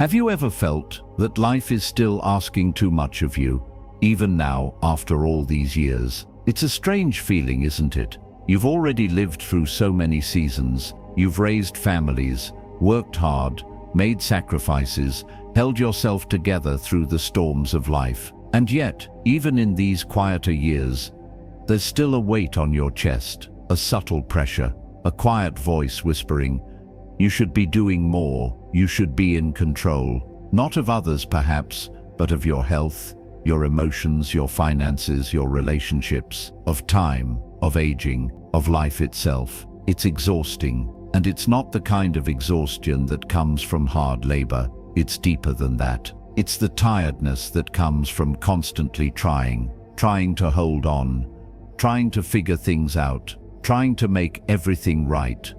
Have you ever felt that life is still asking too much of you, even now, after all these years? It's a strange feeling, isn't it? You've already lived through so many seasons. You've raised families, worked hard, made sacrifices, held yourself together through the storms of life. And yet, even in these quieter years, there's still a weight on your chest, a subtle pressure, a quiet voice whispering, you should be doing more, you should be in control, not of others perhaps, but of your health, your emotions, your finances, your relationships, of time, of aging, of life itself. It's exhausting, and it's not the kind of exhaustion that comes from hard labor. It's deeper than that. It's the tiredness that comes from constantly trying to hold on, trying to figure things out, trying to make everything right,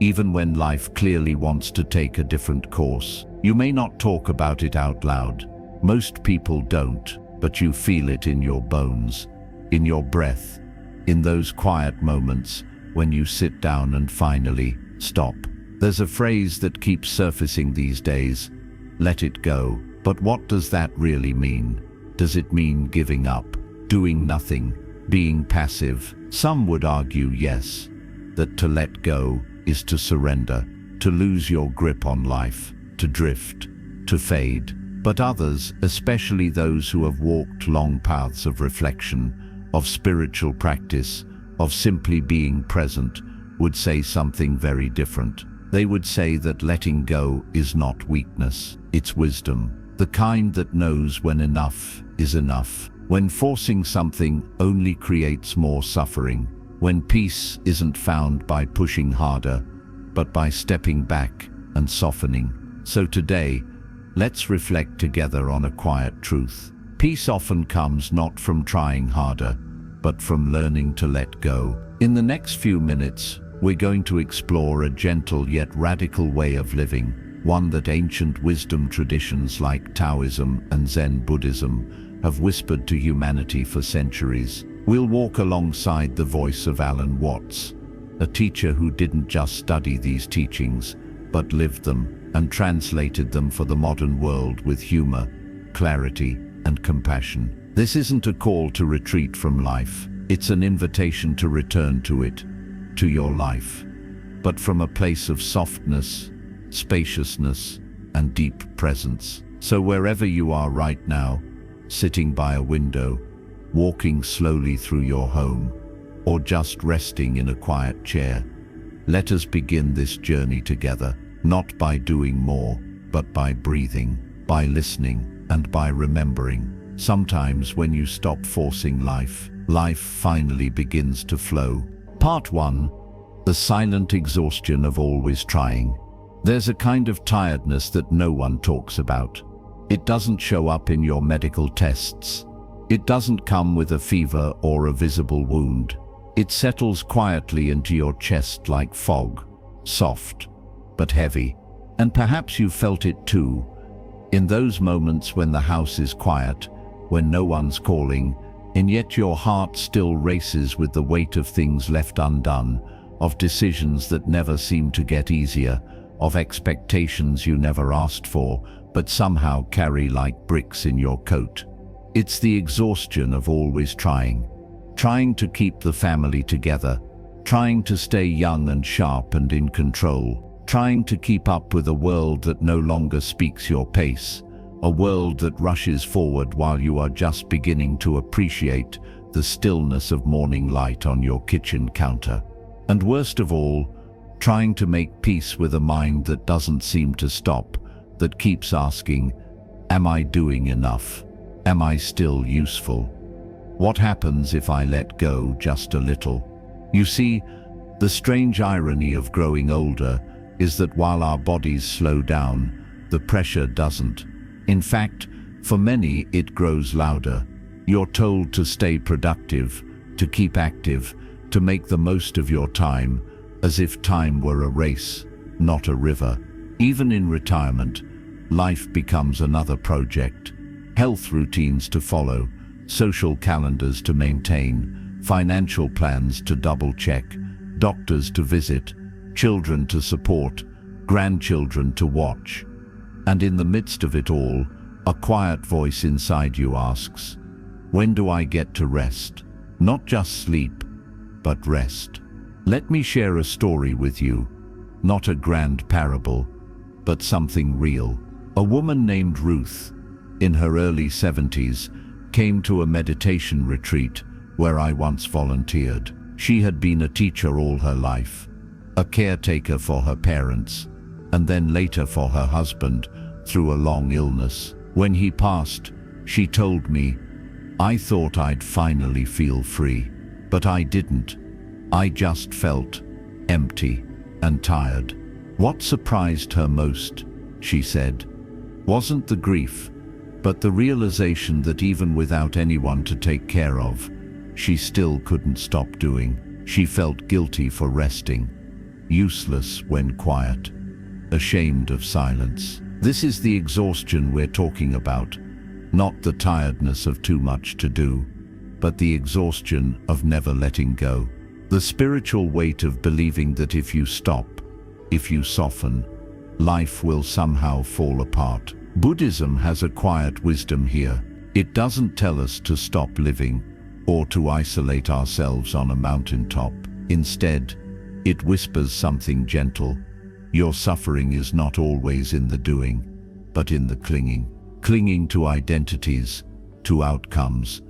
even when life clearly wants to take a different course. You may not talk about it out loud. Most people don't, but you feel it in your bones, in your breath, in those quiet moments when you sit down and finally stop. There's a phrase that keeps surfacing these days, let it go. But what does that really mean? Does it mean giving up, doing nothing, being passive? Some would argue yes, that to let go is to surrender, to lose your grip on life, to drift, to fade. But others, especially those who have walked long paths of reflection, of spiritual practice, of simply being present, would say something very different. They would say that letting go is not weakness, it's wisdom, the kind that knows when enough is enough, when forcing something only creates more suffering, when peace isn't found by pushing harder, but by stepping back and softening. So today, let's reflect together on a quiet truth. Peace often comes not from trying harder, but from learning to let go. In the next few minutes, we're going to explore a gentle yet radical way of living, one that ancient wisdom traditions like Taoism and Zen Buddhism have whispered to humanity for centuries. We'll walk alongside the voice of Alan Watts, a teacher who didn't just study these teachings, but lived them and translated them for the modern world with humor, clarity, and compassion. This isn't a call to retreat from life. It's an invitation to return to it, to your life, but from a place of softness, spaciousness, and deep presence. So wherever you are right now, sitting by a window, walking slowly through your home, or just resting in a quiet chair, let us begin this journey together, not by doing more, but by breathing, by listening, and by remembering. Sometimes when you stop forcing life, life finally begins to flow. Part 1. The silent exhaustion of always trying. There's a kind of tiredness that no one talks about. It doesn't show up in your medical tests. It doesn't come with a fever or a visible wound. It settles quietly into your chest like fog, soft but heavy. And perhaps you felt it too, in those moments when the house is quiet, when no one's calling, and yet your heart still races with the weight of things left undone, of decisions that never seem to get easier, of expectations you never asked for, but somehow carry like bricks in your coat. It's the exhaustion of always trying to keep the family together, trying to stay young and sharp and in control, trying to keep up with a world that no longer speaks your pace, a world that rushes forward while you are just beginning to appreciate the stillness of morning light on your kitchen counter. And worst of all, trying to make peace with a mind that doesn't seem to stop, that keeps asking, am I doing enough? Am I still useful? What happens if I let go just a little? You see, the strange irony of growing older is that while our bodies slow down, the pressure doesn't. In fact, for many, it grows louder. You're told to stay productive, to keep active, to make the most of your time, as if time were a race, not a river. Even in retirement, life becomes another project. Health routines to follow, social calendars to maintain, financial plans to double-check, doctors to visit, children to support, grandchildren to watch. And in the midst of it all, a quiet voice inside you asks, when do I get to rest? Not just sleep, but rest. Let me share a story with you, not a grand parable, but something real. A woman named Ruth, in her early 70s, came to a meditation retreat where I once volunteered. She had been a teacher all her life, a caretaker for her parents, and then later for her husband through a long illness. When he passed, she told me, I thought I'd finally feel free, but I didn't. I just felt empty and tired. What surprised her most, she said, wasn't the grief, but the realization that even without anyone to take care of, she still couldn't stop doing. She felt guilty for resting, useless when quiet, ashamed of silence. This is the exhaustion we're talking about, not the tiredness of too much to do, but the exhaustion of never letting go. The spiritual weight of believing that if you stop, if you soften, life will somehow fall apart. Buddhism has a quiet wisdom here. It doesn't tell us to stop living or to isolate ourselves on a mountaintop. Instead, it whispers something gentle. Your suffering is not always in the doing, but in the clinging. Clinging to identities, to outcomes,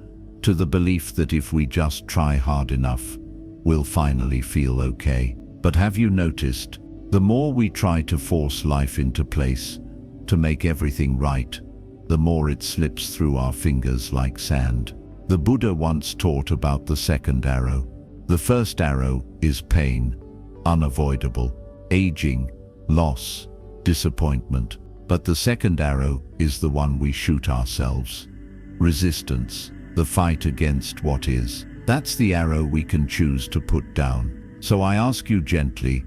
to the belief that if we just try hard enough, we'll finally feel okay. But have you noticed, the more we try to force life into place, to make everything right, the more it slips through our fingers like sand. The Buddha once taught about the second arrow. The first arrow is pain, unavoidable, aging, loss, disappointment. But the second arrow is the one we shoot ourselves. Resistance, the fight against what is. That's the arrow we can choose to put down. So I ask you gently,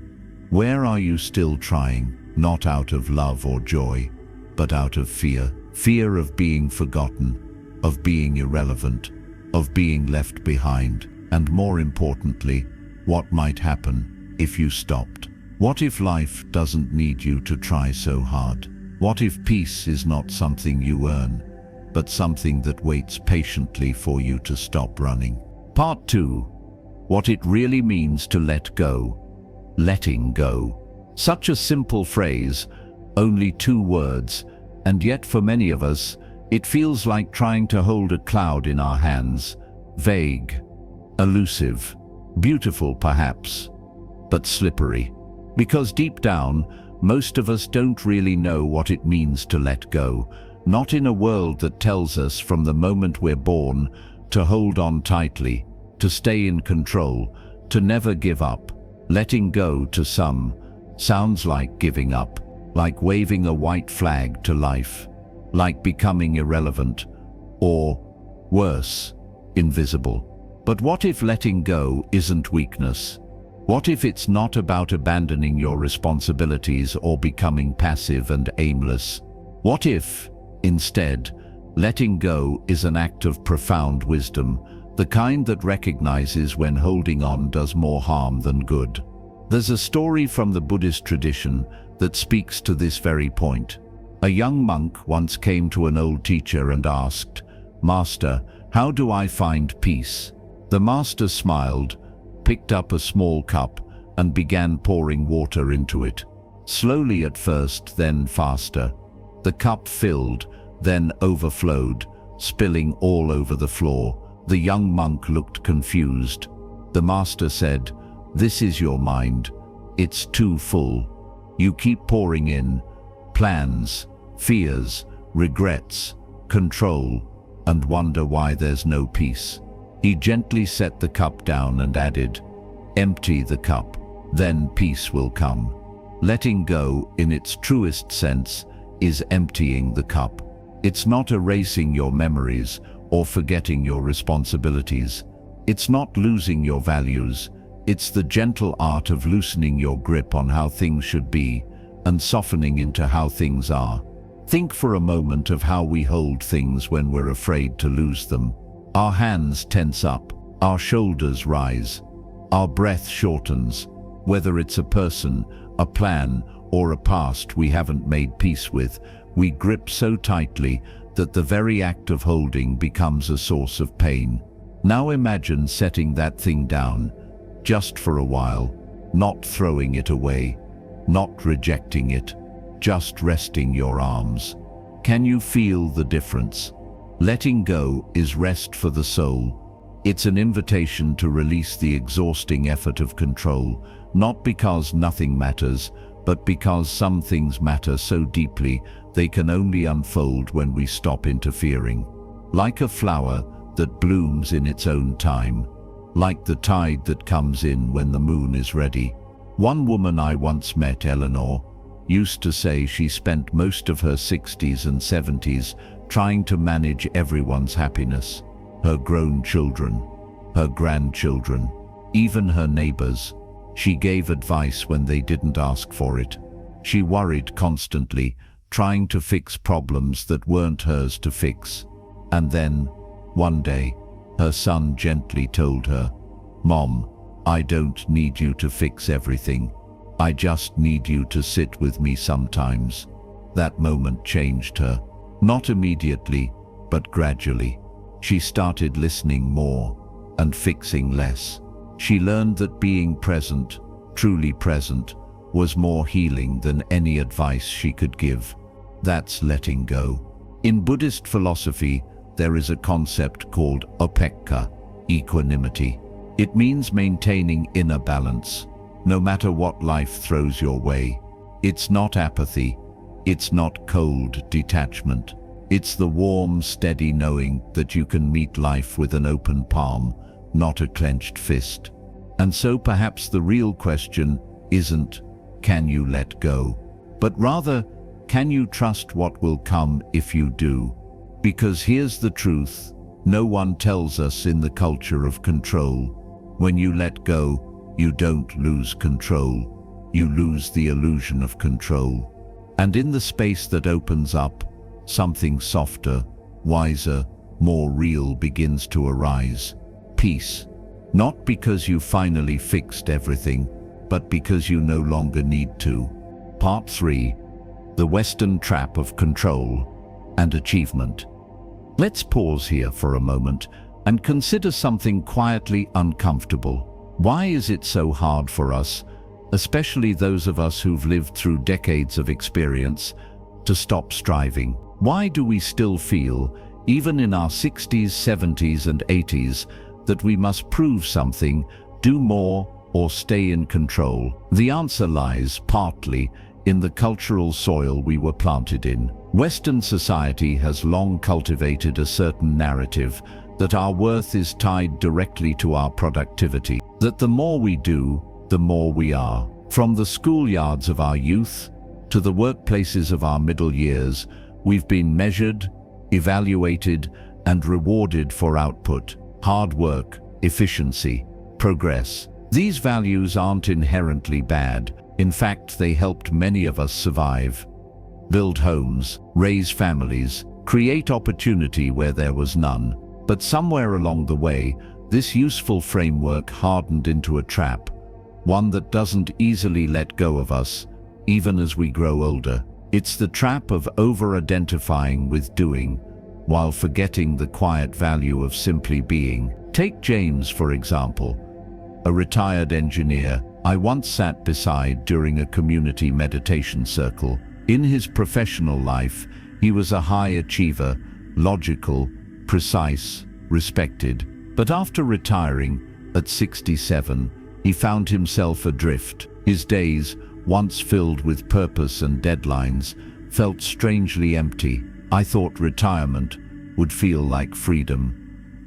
where are you still trying? Not out of love or joy, but out of fear. Fear of being forgotten, of being irrelevant, of being left behind. And more importantly, what might happen if you stopped? What if life doesn't need you to try so hard? What if peace is not something you earn, but something that waits patiently for you to stop running? Part 2. What it really means to let go. Letting go. Such a simple phrase, only 2 words, and yet for many of us, it feels like trying to hold a cloud in our hands. Vague, elusive, beautiful perhaps, but slippery. Because deep down, most of us don't really know what it means to let go, not in a world that tells us from the moment we're born to hold on tightly, to stay in control, to never give up. Letting go to some sounds like giving up, like waving a white flag to life, like becoming irrelevant, or, worse, invisible. But what if letting go isn't weakness? What if it's not about abandoning your responsibilities or becoming passive and aimless? What if, instead, letting go is an act of profound wisdom, the kind that recognizes when holding on does more harm than good? There's a story from the Buddhist tradition that speaks to this very point. A young monk once came to an old teacher and asked, "Master, how do I find peace?" The master smiled, picked up a small cup, and began pouring water into it. Slowly at first, then faster. The cup filled, then overflowed, spilling all over the floor. The young monk looked confused. The master said, "This is your mind. It's too full. You keep pouring in plans, fears, regrets, control, and wonder why there's no peace." He gently set the cup down and added, "Empty the cup, then peace will come." Letting go, in its truest sense, is emptying the cup. It's not erasing your memories or forgetting your responsibilities. It's not losing your values. It's the gentle art of loosening your grip on how things should be and softening into how things are. Think for a moment of how we hold things when we're afraid to lose them. Our hands tense up, our shoulders rise, our breath shortens, whether it's a person, a plan, or a past we haven't made peace with. we grip so tightly that the very act of holding becomes a source of pain. Now imagine setting that thing down, just for a while, not throwing it away, not rejecting it, just resting your arms. Can you feel the difference? Letting go is rest for the soul. It's an invitation to release the exhausting effort of control, not because nothing matters, but because some things matter so deeply they can only unfold when we stop interfering. Like a flower that blooms in its own time, like the tide that comes in when the moon is ready. One woman I once met, Eleanor, used to say she spent most of her 60s and 70s trying to manage everyone's happiness, her grown children, her grandchildren, even her neighbors. She gave advice when they didn't ask for it. She worried constantly, trying to fix problems that weren't hers to fix. And then, one day, her son gently told her, "Mom, I don't need you to fix everything. I just need you to sit with me sometimes." That moment changed her. Not immediately, but gradually. She started listening more and fixing less. She learned that being present, truly present, was more healing than any advice she could give. That's letting go. In Buddhist philosophy, there is a concept called upekkha, equanimity. It means maintaining inner balance, no matter what life throws your way. It's not apathy. It's not cold detachment. It's the warm, steady knowing that you can meet life with an open palm, not a clenched fist. And so perhaps the real question isn't, can you let go? But rather, can you trust what will come if you do? Because here's the truth, no one tells us in the culture of control. When you let go, you don't lose control. You lose the illusion of control. And in the space that opens up, something softer, wiser, more real begins to arise. Peace. Not because you finally fixed everything, but because you no longer need to. Part 3. The Western Trap of Control and Achievement. Let's pause here for a moment and consider something quietly uncomfortable. Why is it so hard for us, especially those of us who've lived through decades of experience, to stop striving? Why do we still feel, even in our 60s, 70s, and 80s, that we must prove something, do more, or stay in control? The answer lies, partly, in the cultural soil we were planted in. Western society has long cultivated a certain narrative that our worth is tied directly to our productivity, that the more we do, the more we are. From the schoolyards of our youth to the workplaces of our middle years, we've been measured, evaluated, and rewarded for output, hard work, efficiency, progress. These values aren't inherently bad. In fact, they helped many of us survive, build homes, raise families, create opportunity where there was none. But somewhere along the way, this useful framework hardened into a trap, one that doesn't easily let go of us, even as we grow older. It's the trap of over-identifying with doing, while forgetting the quiet value of simply being. Take James, for example, a retired engineer I once sat beside during a community meditation circle. In his professional life, he was a high achiever, logical, precise, respected. But after retiring, at 67, he found himself adrift. His days, once filled with purpose and deadlines, felt strangely empty. "I thought retirement would feel like freedom,"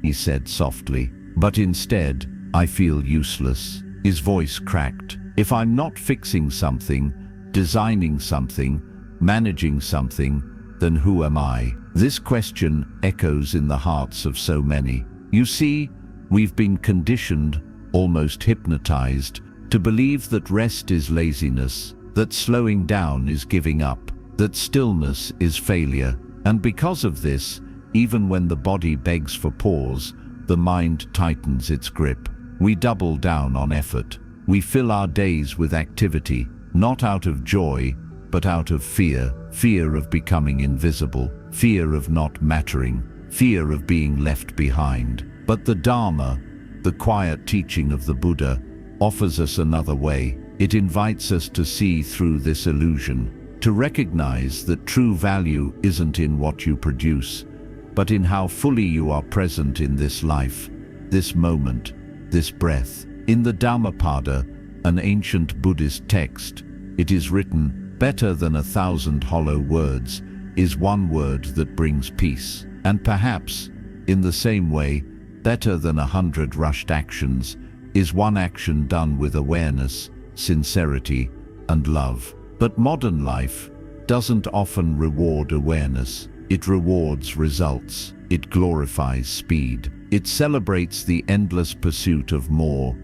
he said softly. "But instead, I feel useless." His voice cracked. "If I'm not fixing something, designing something, managing something, then who am I?" This question echoes in the hearts of so many. You see, we've been conditioned, almost hypnotized, to believe that rest is laziness, that slowing down is giving up, that stillness is failure. And because of this, even when the body begs for pause, the mind tightens its grip. We double down on effort. We fill our days with activity, not out of joy, but out of fear, fear of becoming invisible, fear of not mattering, fear of being left behind. But the Dharma, the quiet teaching of the Buddha, offers us another way. It invites us to see through this illusion, to recognize that true value isn't in what you produce, but in how fully you are present in this life, this moment, this breath. In the Dhammapada, an ancient Buddhist text, it is written, "Better than 1,000 hollow words is one word that brings peace." And perhaps, in the same way, better than 100 rushed actions is one action done with awareness, sincerity, and love. But modern life doesn't often reward awareness. It rewards results. It glorifies speed. It celebrates the endless pursuit of more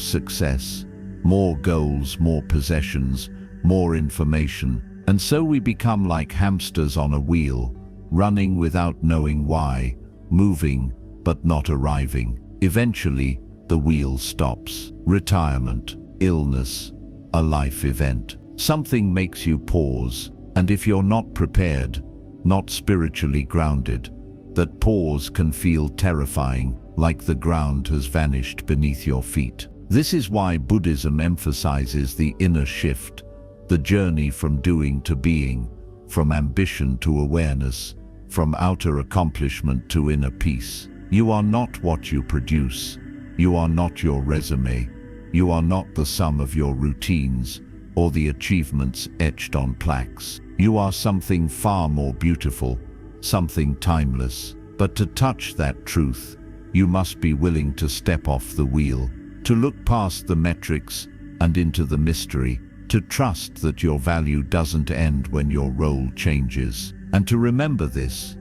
success, more goals, more possessions, more information. And so we become like hamsters on a wheel, running without knowing why, moving but not arriving. Eventually, the wheel stops. Retirement, illness, a life event. Something makes you pause, and if you're not prepared, not spiritually grounded, that pause can feel terrifying, like the ground has vanished beneath your feet. This is why Buddhism emphasizes the inner shift, the journey from doing to being, from ambition to awareness, from outer accomplishment to inner peace. You are not what you produce. You are not your resume. You are not the sum of your routines or the achievements etched on plaques. You are something far more beautiful, something timeless. But to touch that truth, you must be willing to step off the wheel, to look past the metrics and into the mystery, to trust that your value doesn't end when your role changes. And to remember this,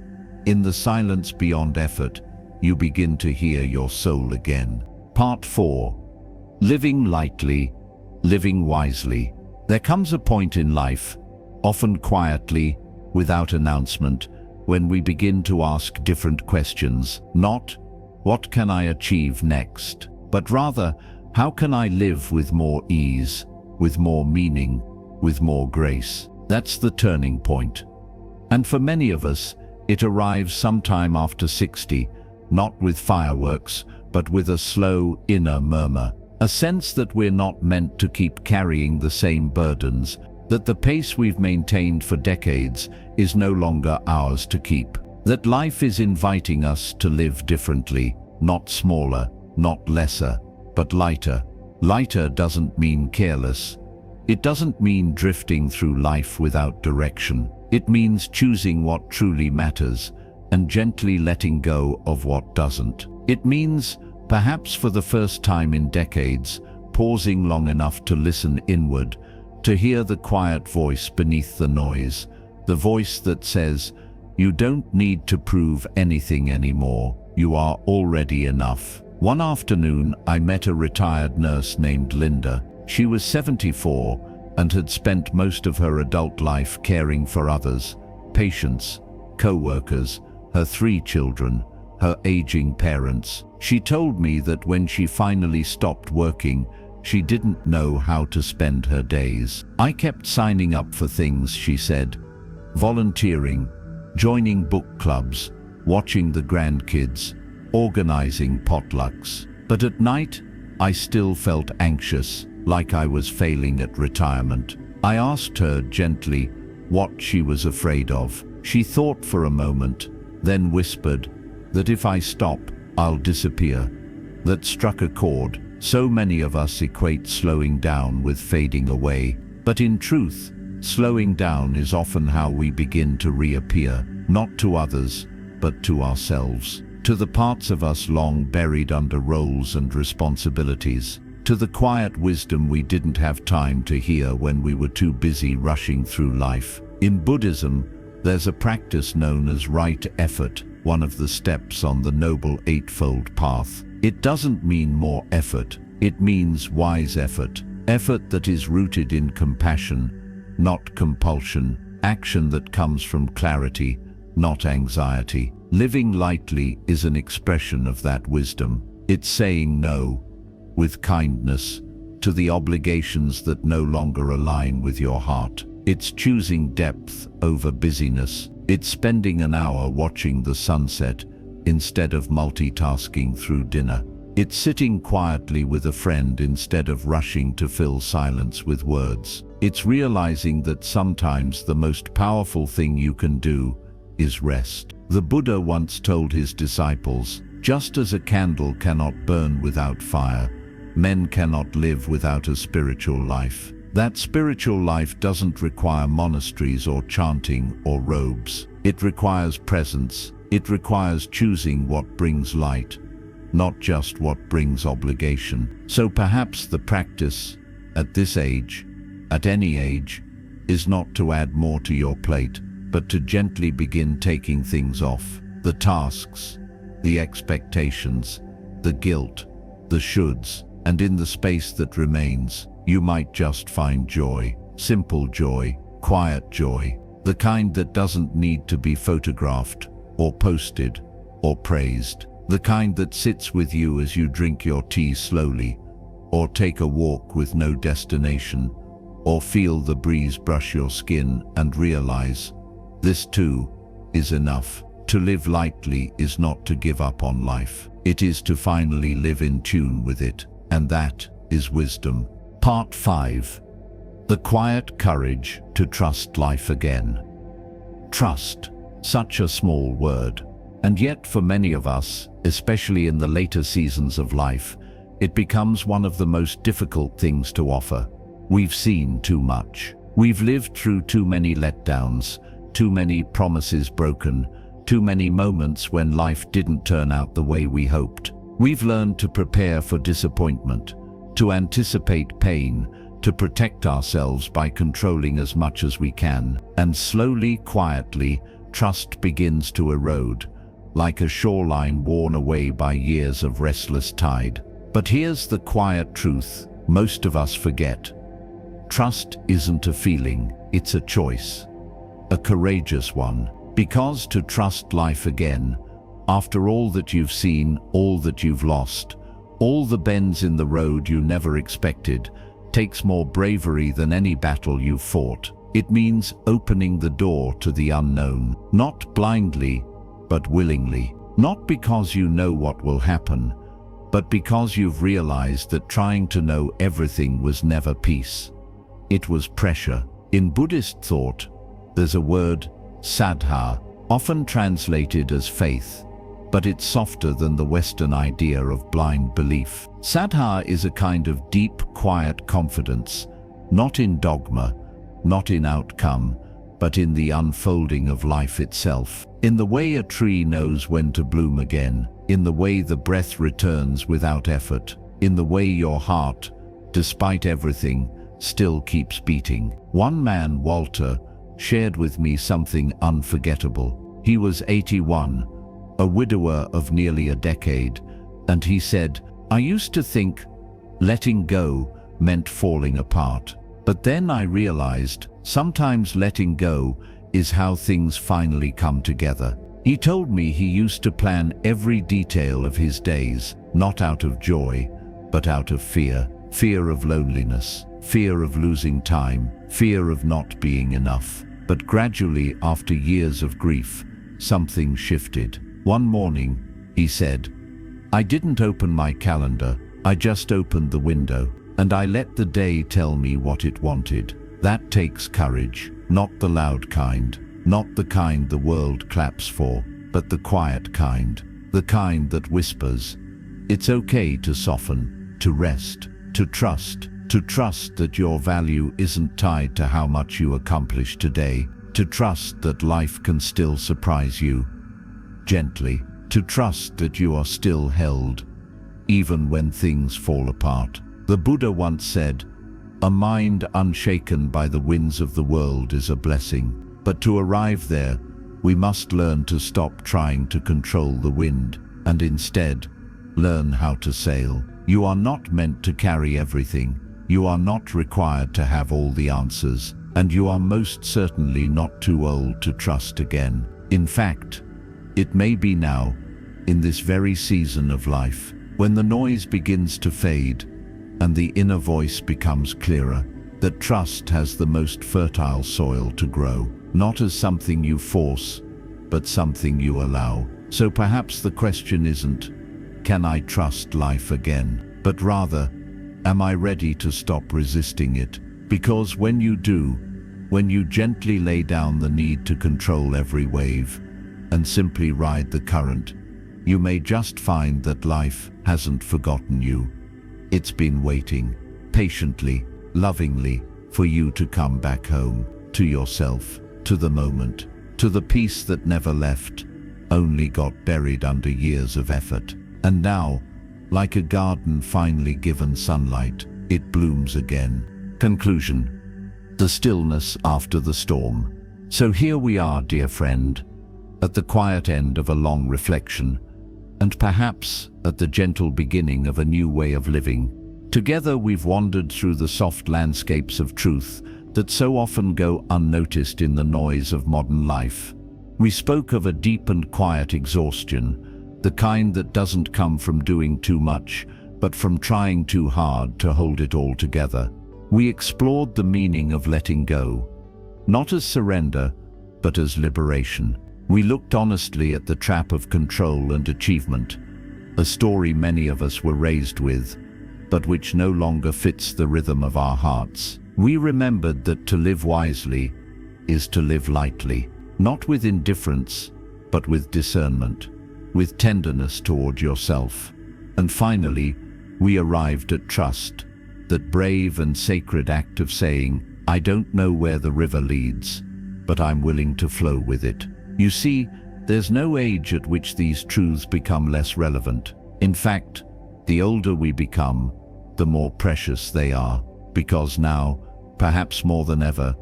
in the silence beyond effort, you begin to hear your soul again. Part 4. Living lightly, living wisely. There comes a point in life, often quietly, without announcement, when we begin to ask different questions. Not, what can I achieve next? But rather, how can I live with more ease, with more meaning, with more grace? That's the turning point. And for many of us, it arrives sometime after 60, not with fireworks, but with a slow inner murmur, a sense that we're not meant to keep carrying the same burdens, that the pace we've maintained for decades is no longer ours to keep, that life is inviting us to live differently, not smaller, not lesser, but lighter. Lighter doesn't mean careless. It doesn't mean drifting through life without direction. It means choosing what truly matters and gently letting go of what doesn't. It means, perhaps for the first time in decades, pausing long enough to listen inward, to hear the quiet voice beneath the noise, the voice that says, you don't need to prove anything anymore. You are already enough. One afternoon, I met a retired nurse named Linda. She was 74 and had spent most of her adult life caring for others, patients, co-workers, her 3 children, her aging parents. She told me that when she finally stopped working, she didn't know how to spend her days. I kept signing up for things, she said, volunteering, joining book clubs, watching the grandkids, organizing potlucks. But at night, I still felt anxious, like I was failing at retirement. I asked her gently what she was afraid of. She thought for a moment, then whispered that if I stop, I'll disappear. That struck a chord. So many of us equate slowing down with fading away. But in truth, slowing down is often how we begin to reappear, not to others, but to ourselves, to the parts of us long buried under roles and responsibilities, to the quiet wisdom we didn't have time to hear when we were too busy rushing through life. In Buddhism, there's a practice known as right effort, one of the steps on the Noble Eightfold Path. It doesn't mean more effort, it means wise effort. Effort that is rooted in compassion, not compulsion. Action that comes from clarity, not anxiety. Living lightly is an expression of that wisdom. It's saying no, with kindness, to the obligations that no longer align with your heart. It's choosing depth over busyness. It's spending an hour watching the sunset instead of multitasking through dinner. It's sitting quietly with a friend instead of rushing to fill silence with words. It's realizing that sometimes the most powerful thing you can do is rest. The Buddha once told his disciples, "Just as a candle cannot burn without fire, men cannot live without a spiritual life." That spiritual life doesn't require monasteries or chanting or robes. It requires presence. It requires choosing what brings light, not just what brings obligation. So perhaps the practice, at this age, at any age, is not to add more to your plate, but to gently begin taking things off. The tasks, the expectations, the guilt, the shoulds, and in the space that remains, you might just find joy, simple joy, quiet joy, the kind that doesn't need to be photographed or posted or praised, the kind that sits with you as you drink your tea slowly, or take a walk with no destination, or feel the breeze brush your skin and realize, this too is enough. To live lightly is not to give up on life. It is to finally live in tune with it, and that is wisdom. Part 5. The quiet courage to trust life again. Trust, such a small word. And yet for many of us, especially in the later seasons of life, it becomes one of the most difficult things to offer. We've seen too much. We've lived through too many letdowns, too many promises broken, too many moments when life didn't turn out the way we hoped. We've learned to prepare for disappointment, to anticipate pain, to protect ourselves by controlling as much as we can. And slowly, quietly, trust begins to erode, like a shoreline worn away by years of restless tide. But here's the quiet truth most of us forget. Trust isn't a feeling, it's a choice. A courageous one. Because to trust life again, after all that you've seen, all that you've lost, all the bends in the road you never expected, takes more bravery than any battle you've fought. It means opening the door to the unknown, not blindly, but willingly. Not because you know what will happen, but because you've realized that trying to know everything was never peace. It was pressure. In Buddhist thought, there's a word, saddha, often translated as faith, but it's softer than the Western idea of blind belief. Saddha is a kind of deep, quiet confidence, not in dogma, not in outcome, but in the unfolding of life itself. In the way a tree knows when to bloom again, in the way the breath returns without effort, in the way your heart, despite everything, still keeps beating. One man, Walter, shared with me something unforgettable. He was 81, a widower of nearly a decade, and he said, "I used to think letting go meant falling apart. But then I realized sometimes letting go is how things finally come together." He told me he used to plan every detail of his days, not out of joy, but out of fear. Fear of loneliness, fear of losing time, fear of not being enough. But gradually, after years of grief, something shifted. One morning, he said, "I didn't open my calendar, I just opened the window, and I let the day tell me what it wanted." That takes courage, not the loud kind, not the kind the world claps for, but the quiet kind, the kind that whispers, it's okay to soften, to rest, to trust that your value isn't tied to how much you accomplish today, to trust that life can still surprise you gently, to trust that you are still held, even when things fall apart. The Buddha once said, "A mind unshaken by the winds of the world is a blessing." But to arrive there, we must learn to stop trying to control the wind, and instead, learn how to sail. You are not meant to carry everything. You are not required to have all the answers, and you are most certainly not too old to trust again. In fact, it may be now, in this very season of life, when the noise begins to fade and the inner voice becomes clearer, that trust has the most fertile soil to grow, not as something you force, but something you allow. So perhaps the question isn't, can I trust life again? But rather, am I ready to stop resisting it? Because when you do, when you gently lay down the need to control every wave and simply ride the current, you may just find that life hasn't forgotten you. It's been waiting, patiently, lovingly, for you to come back home, to yourself, to the moment, to the peace that never left, only got buried under years of effort. And now, like a garden finally given sunlight, it blooms again. Conclusion: the stillness after the storm. So here we are, dear friend, at the quiet end of a long reflection, and perhaps at the gentle beginning of a new way of living. Together we've wandered through the soft landscapes of truth that so often go unnoticed in the noise of modern life. We spoke of a deep and quiet exhaustion, the kind that doesn't come from doing too much, but from trying too hard to hold it all together. We explored the meaning of letting go, not as surrender, but as liberation. We looked honestly at the trap of control and achievement, a story many of us were raised with, but which no longer fits the rhythm of our hearts. We remembered that to live wisely is to live lightly, not with indifference, but with discernment, with tenderness toward yourself. And finally, we arrived at trust, that brave and sacred act of saying, I don't know where the river leads, but I'm willing to flow with it. You see, there's no age at which these truths become less relevant. In fact, the older we become, the more precious they are, because now, perhaps more than ever,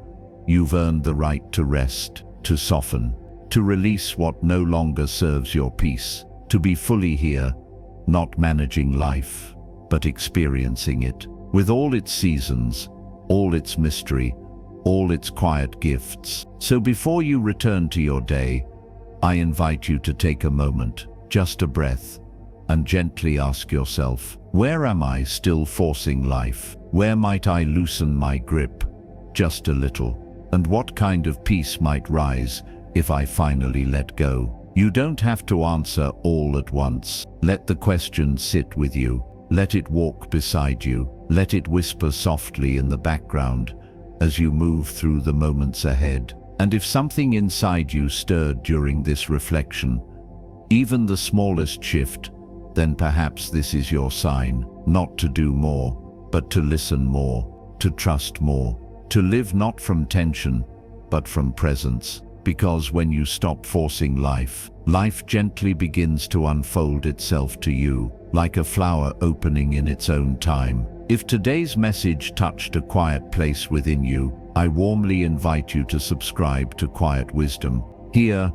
you've earned the right to rest, to soften, to release what no longer serves your peace, to be fully here, not managing life, but experiencing it, with all its seasons, all its mystery, all its quiet gifts. So before you return to your day, I invite you to take a moment, just a breath, and gently ask yourself, where am I still forcing life? Where might I loosen my grip, just a little? And what kind of peace might rise if I finally let go? You don't have to answer all at once. Let the question sit with you. Let it walk beside you. Let it whisper softly in the background as you move through the moments ahead. And if something inside you stirred during this reflection, even the smallest shift, then perhaps this is your sign, not to do more, but to listen more, to trust more, to live not from tension, but from presence. Because when you stop forcing life, life gently begins to unfold itself to you, like a flower opening in its own time. If today's message touched a quiet place within you, I warmly invite you to subscribe to Quiet Wisdom. Here,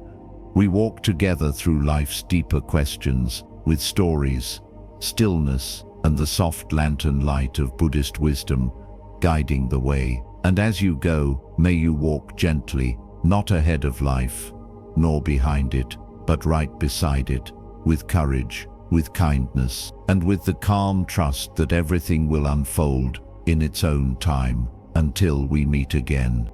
we walk together through life's deeper questions, with stories, stillness, and the soft lantern light of Buddhist wisdom guiding the way. And as you go, may you walk gently, not ahead of life, nor behind it, but right beside it, with courage, with kindness, and with the calm trust that everything will unfold in its own time. Until we meet again.